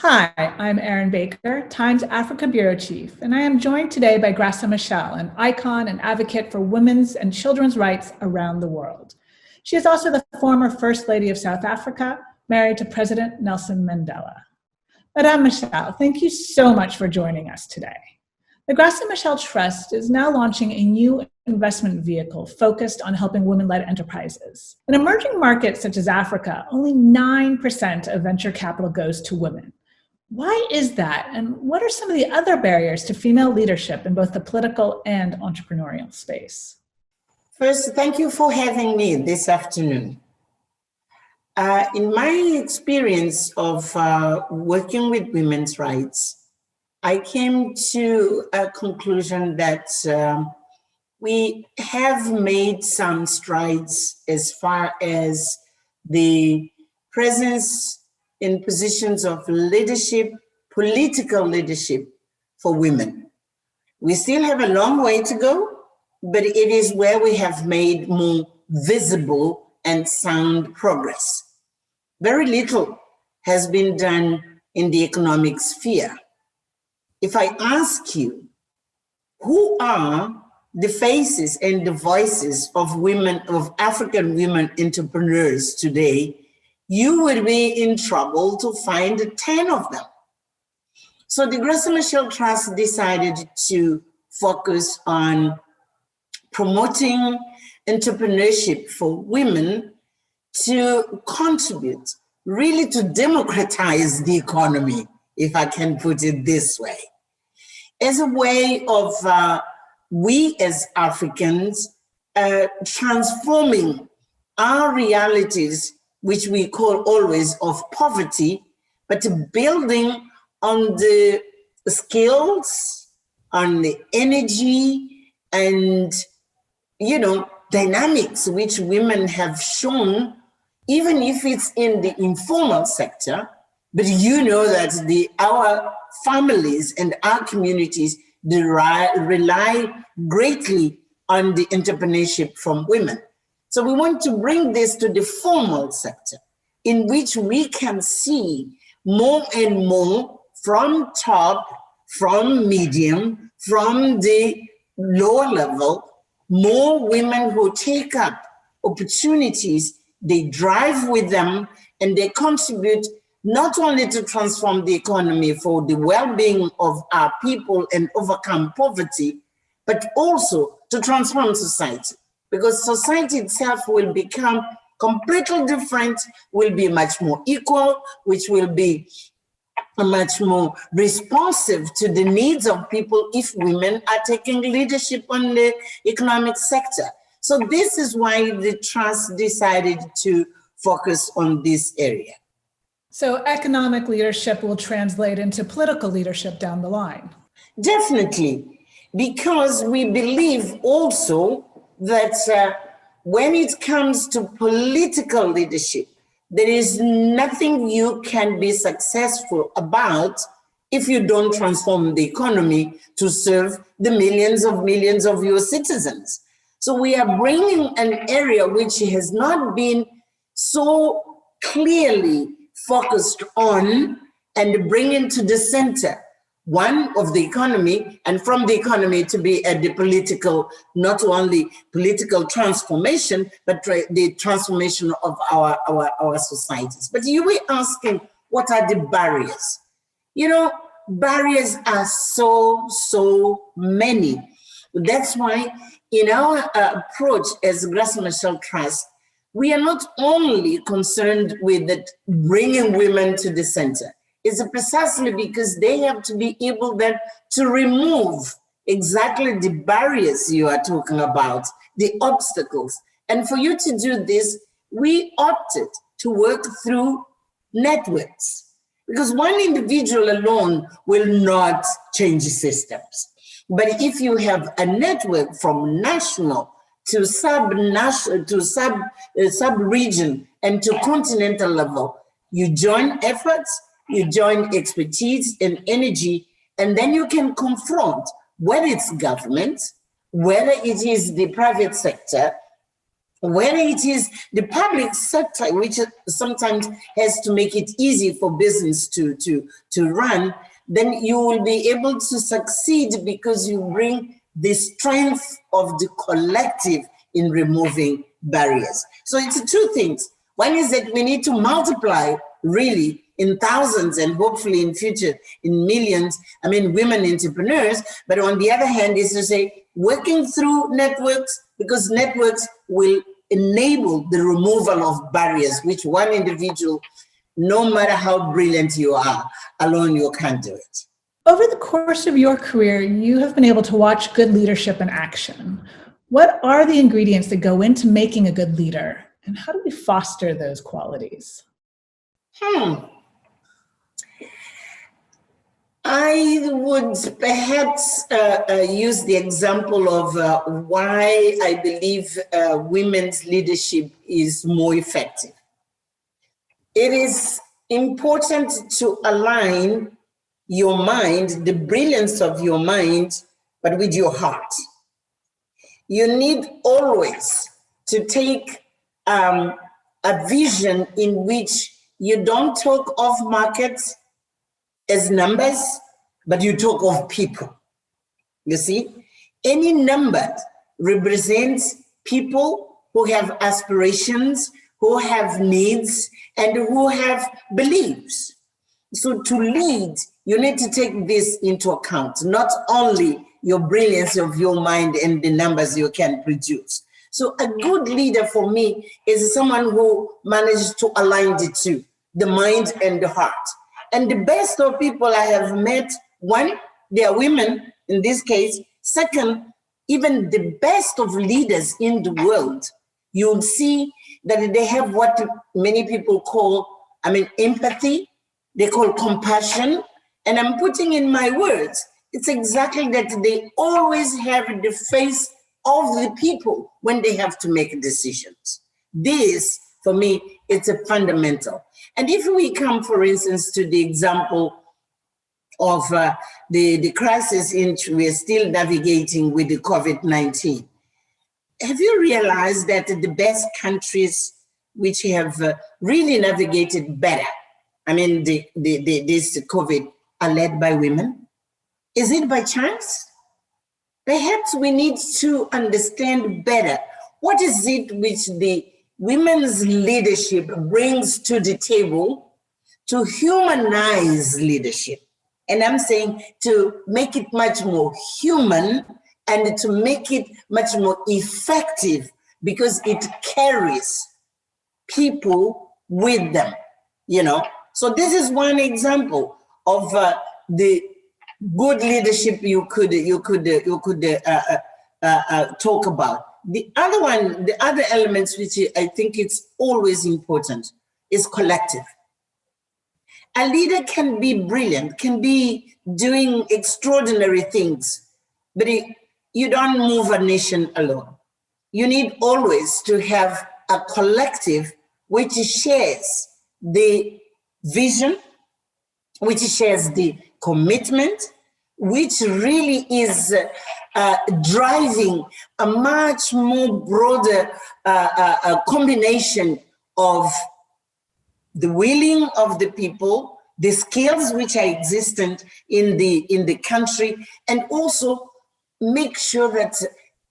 Hi, I'm Aryn Baker, Time's Africa Bureau Chief, and I am joined today by Graça Machel, an icon and advocate for women's and children's rights around the world. She is also the former First Lady of South Africa, married to President Nelson Mandela. Madame Machel, thank you so much for joining us today. The Graça Machel Trust is now launching a new investment vehicle focused on helping women-led enterprises. In emerging markets such as Africa, only 9% of venture capital goes to women. Why is that? And what are some of the other barriers to female leadership in both the political and entrepreneurial space? First, thank you for having me this afternoon. In my experience of working with women's rights, I came to a conclusion that we have made some strides as far as the presence in positions of leadership, political leadership for women. We still have a long way to go, but it is where we have made more visible and sound progress. Very little has been done in the economic sphere. If I ask you, who are the faces and the voices of women, of African women entrepreneurs today, you would be in trouble to find 10 of them. So the Graça Machel Trust decided to focus on promoting entrepreneurship for women to contribute, really to democratize the economy, if I can put it this way, as a way of we as Africans transforming our realities, which we call always of poverty, but building on the skills, on the energy and, dynamics which women have shown, even if it's in the informal sector, but that our families and our communities rely greatly on the entrepreneurship from women. So we want to bring this to the formal sector, in which we can see more and more from top, from medium, from the lower level, more women who take up opportunities, they drive with them, and they contribute not only to transform the economy for the well-being of our people and overcome poverty, but also to transform society. Because society itself will become completely different, will be much more equal, which will be much more responsive to the needs of people if women are taking leadership on the economic sector. So this is why the trust decided to focus on this area. So economic leadership will translate into political leadership down the line. Definitely, because we believe also that when it comes to political leadership, there is nothing you can be successful about if you don't transform the economy to serve the millions of your citizens. So we are bringing an area which has not been so clearly focused on and bringing to the center, one of the economy, and from the economy to be at the political, not only political transformation, but the transformation of our societies. But you were asking, what are the barriers? Barriers are so many. That's why in our approach as Graça Machel Trust, we are not only concerned with bringing women to the center. It's precisely because they have to be able then to remove exactly the barriers you are talking about, the obstacles. And for you to do this, we opted to work through networks, because one individual alone will not change systems. But if you have a network from national to sub-national to sub-region and to continental level, you join efforts, you join expertise and energy, and then you can confront whether it's government, whether it is the private sector, When it is the public sector, which sometimes has to make it easy for business to run, then you will be able to succeed because you bring the strength of the collective in removing barriers. So it's two things. One is that we need to multiply really in thousands and hopefully in future in millions, women entrepreneurs. But on the other hand is to say, working through networks, because networks will enable the removal of barriers, which one individual, no matter how brilliant you are, alone you can't do it. Over the course of your career, you have been able to watch good leadership in action. What are the ingredients that go into making a good leader, and how do we foster those qualities? I would perhaps use the example of why I believe women's leadership is more effective. It is important to align your mind, the brilliance of your mind, but with your heart. You need always to take a vision in which you don't talk of markets as numbers, but you talk of people. You see, any number represents people who have aspirations, who have needs, and who have beliefs. So to lead, you need to take this into account, not only your brilliance of your mind and the numbers you can produce. So a good leader for me is someone who manages to align the two, the mind and the heart. And the best of people I have met, one, they are women in this case. Second, even the best of leaders in the world, you'll see that they have what many people call, empathy. They call compassion. And I'm putting in my words, it's exactly that they always have the face of the people when they have to make decisions. This, for me, it's a fundamental. And if we come, for instance, to the example of the crisis in which we're still navigating with the COVID-19, have you realized that the best countries which have really navigated better, this COVID, are led by women? Is it by chance? Perhaps we need to understand better what is it which the women's leadership brings to the table to humanize leadership. And I'm saying to make it much more human and to make it much more effective because it carries people with them, So this is one example of the good leadership you could talk about. The other one, the other elements which I think it's always important is collective. A leader can be brilliant, can be doing extraordinary things, but you don't move a nation alone. You need always to have a collective which shares the vision, which shares the commitment, which really is driving a much more broader combination of the willing of the people, the skills which are existent in the country, and also make sure that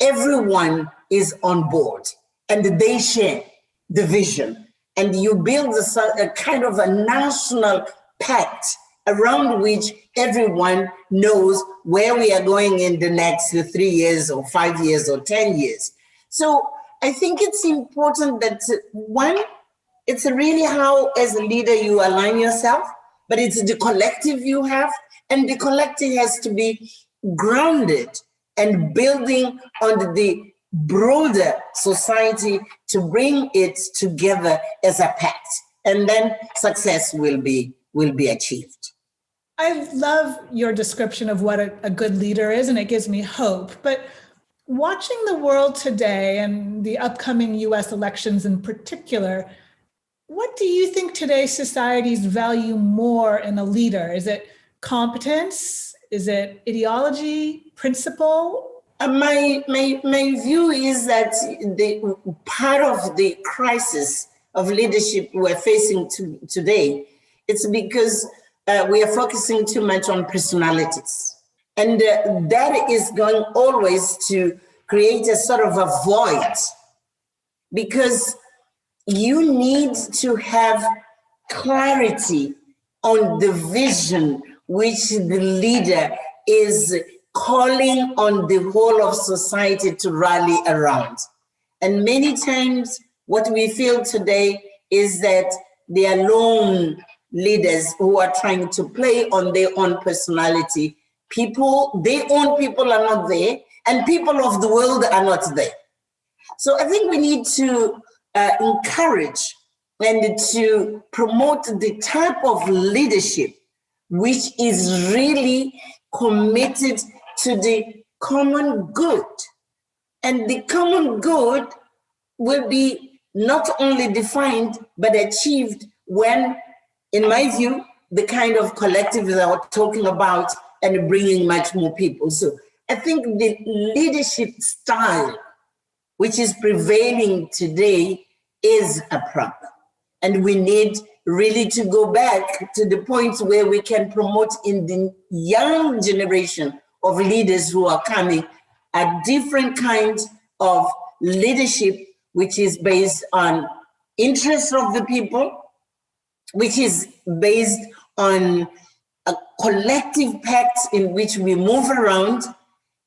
everyone is on board and they share the vision. And you build a kind of a national pact around which everyone knows where we are going in the next 3 years or 5 years or 10 years. So I think it's important that one, it's really how as a leader you align yourself, but it's the collective you have, and the collective has to be grounded and building on the broader society to bring it together as a pact, and then success will be achieved. I love your description of what a good leader is, and it gives me hope. But watching the world today and the upcoming US elections in particular, what do you think today's societies value more in a leader? Is it competence? Is it ideology, principle? My view is that the part of the crisis of leadership we're facing today, it's because we are focusing too much on personalities. And that is going always to create a sort of a void, because you need to have clarity on the vision which the leader is calling on the whole of society to rally around. And many times what we feel today is that they are lone leaders who are trying to play on their own personality. Their own people are not there, and people of the world are not there. So I think we need to encourage and to promote the type of leadership which is really committed to the common good. And the common good will be not only defined, but achieved when, in my view, the kind of collective that we're talking about and bringing much more people. So I think the leadership style which is prevailing today is a problem. And we need really to go back to the point where we can promote in the young generation of leaders who are coming a different kind of leadership, which is based on interests of the people, which is based on a collective pact in which we move around,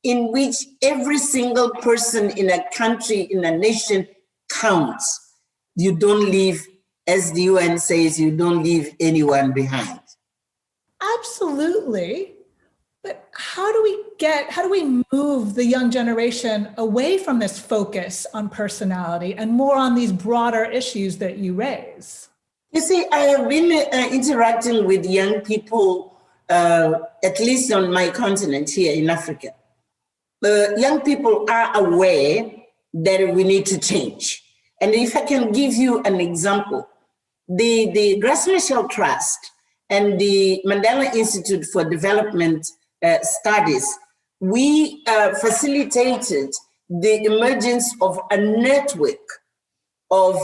in which every single person in a country, in a nation counts. You don't leave, as the UN says, you don't leave anyone behind. Absolutely. But how do we move the young generation away from this focus on personality and more on these broader issues that you raise? You see, I have been interacting with young people, at least on my continent here in Africa. Young people are aware that we need to change. And if I can give you an example, the Graça Machel Trust and the Mandela Institute for Development Studies, we facilitated the emergence of a network of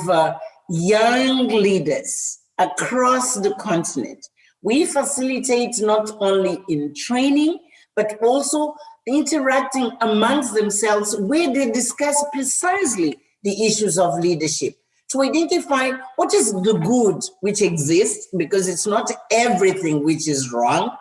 young leaders across the continent. We facilitate not only in training, but also interacting amongst themselves where they discuss precisely the issues of leadership to identify what is the good which exists, because it's not everything which is wrong,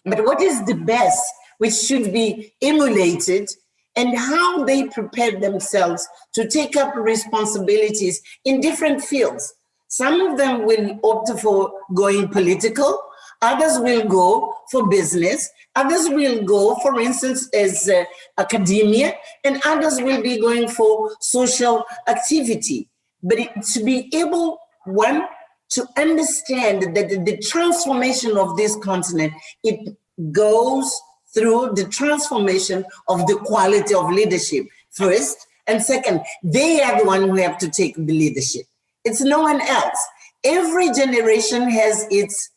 but what is the best which should be emulated, and how they prepare themselves to take up responsibilities in different fields. Some of them will opt for going political, others will go for business, others will go, for instance, as academia, and others will be going for social activity. But to be able, one, to understand that the transformation of this continent, it goes through the transformation of the quality of leadership, first, and second, they are the one who have to take the leadership. It's no one else. Every generation has its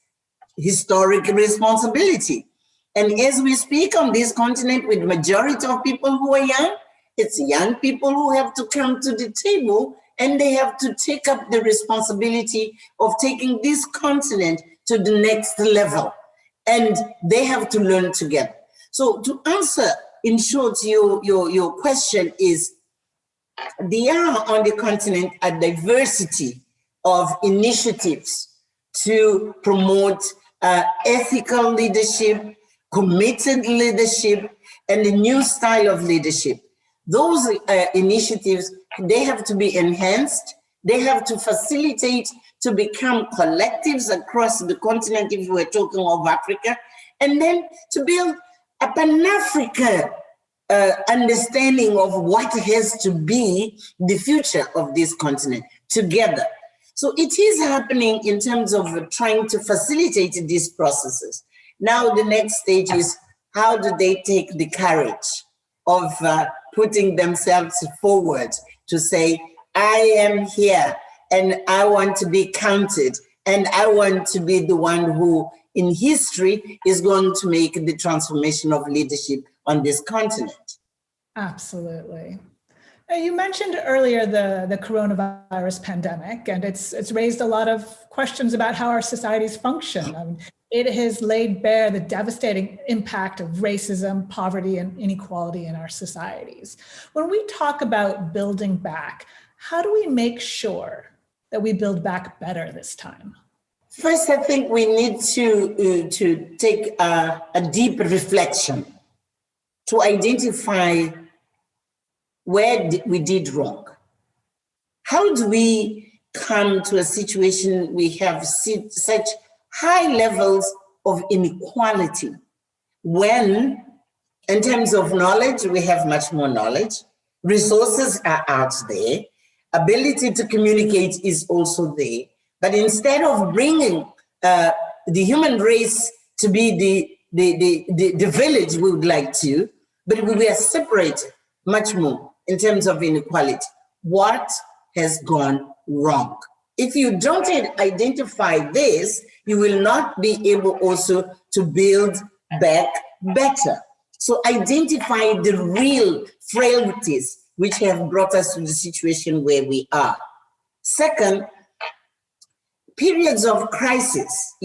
historic responsibility. And as we speak on this continent with majority of people who are young, it's young people who have to come to the table, and they have to take up the responsibility of taking this continent to the next level. And they have to learn together. So to answer, in short, your question is, there are on the continent a diversity of initiatives to promote ethical leadership, committed leadership, and a new style of leadership. Those initiatives, they have to be enhanced. They have to facilitate to become collectives across the continent, if we're talking of Africa, and then to build a Pan-African understanding of what has to be the future of this continent together. So it is happening in terms of trying to facilitate these processes. Now the next stage is, how do they take the courage of putting themselves forward to say, I am here and I want to be counted, and I want to be the one who in history is going to make the transformation of leadership on this continent. Absolutely. Now, you mentioned earlier the coronavirus pandemic, and it's raised a lot of questions about how our societies function. I mean, it has laid bare the devastating impact of racism, poverty, and inequality in our societies. When we talk about building back, how do we make sure that we build back better this time? First, I think we need to take a deep reflection to identify where we did wrong. How do we come to a situation we have such high levels of inequality when, in terms of knowledge, we have much more knowledge, resources are out there, ability to communicate is also there, but instead of bringing the human race to be the village we would like to, but we are separated much more in terms of inequality. What has gone wrong? If you don't identify this, you will not be able also to build back better. So identify the real frailties which have brought us to the situation where we are. Second, periods of crisis,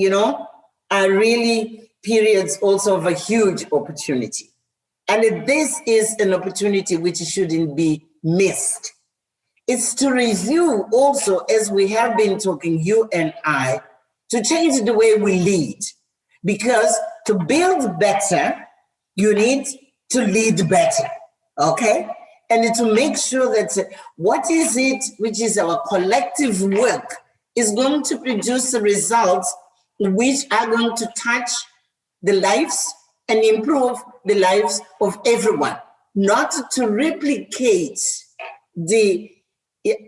are really periods also of a huge opportunity. And this is an opportunity which shouldn't be missed. It's to review also, as we have been talking, you and I, to change the way we lead. Because to build better, you need to lead better, okay? And to make sure that what is it which is our collective work is going to produce the results which are going to touch the lives and improve the lives of everyone, not to replicate the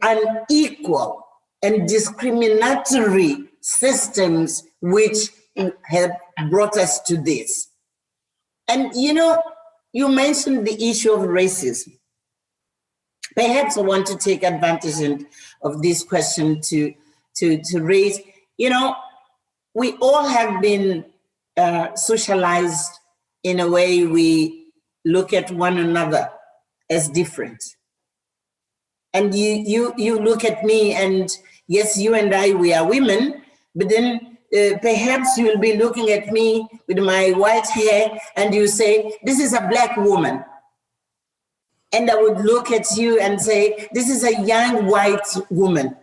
unequal and discriminatory systems which have brought us to this. And you mentioned the issue of racism. Perhaps I want to take advantage of this question to raise, we all have been socialized in a way we look at one another as different. And you look at me, and yes, you and I, we are women, but then perhaps you'll be looking at me with my white hair and you say, this is a Black woman. And I would look at you and say, this is a young white woman.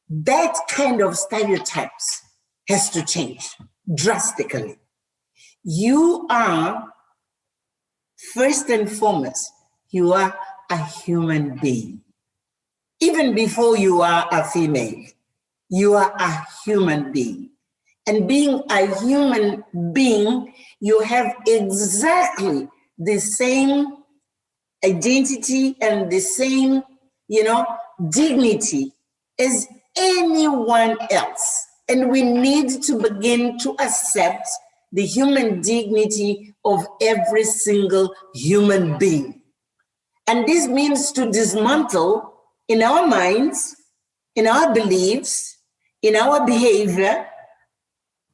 That kind of stereotypes has to change drastically. You are, first and foremost, you are a human being. Even before you are a female, you are a human being. And being a human being, you have exactly the same identity and the same, dignity as anyone else. And we need to begin to accept the human dignity of every single human being. And this means to dismantle in our minds, in our beliefs, in our behavior,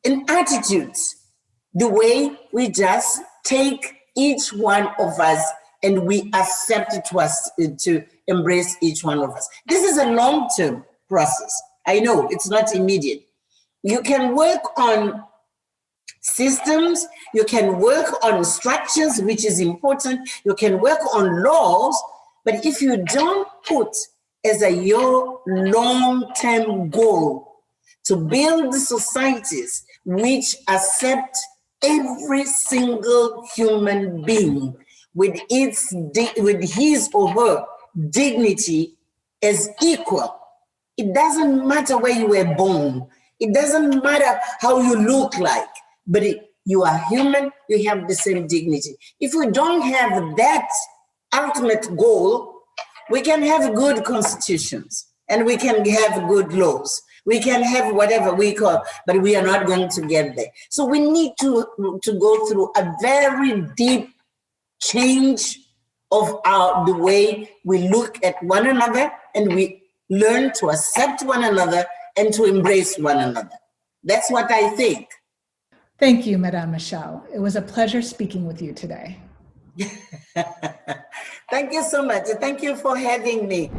in attitudes, the way we just take each one of us and we accept it to embrace each one of us. This is a long-term process. I know it's not immediate. You can work on systems, you can work on structures, which is important, you can work on laws, but if you don't put as your long-term goal to build societies which accept every single human being with his or her dignity as equal. It doesn't matter where you were born. It doesn't matter how you look like, but you are human, you have the same dignity. If we don't have that ultimate goal, we can have good constitutions and we can have good laws. We can have whatever we call, but we are not going to get there. So we need to go through a very deep change of the way we look at one another, and we learn to accept one another and to embrace one another. That's what I think. Thank you, Madame Machel. It was a pleasure speaking with you today. Thank you so much. Thank you for having me.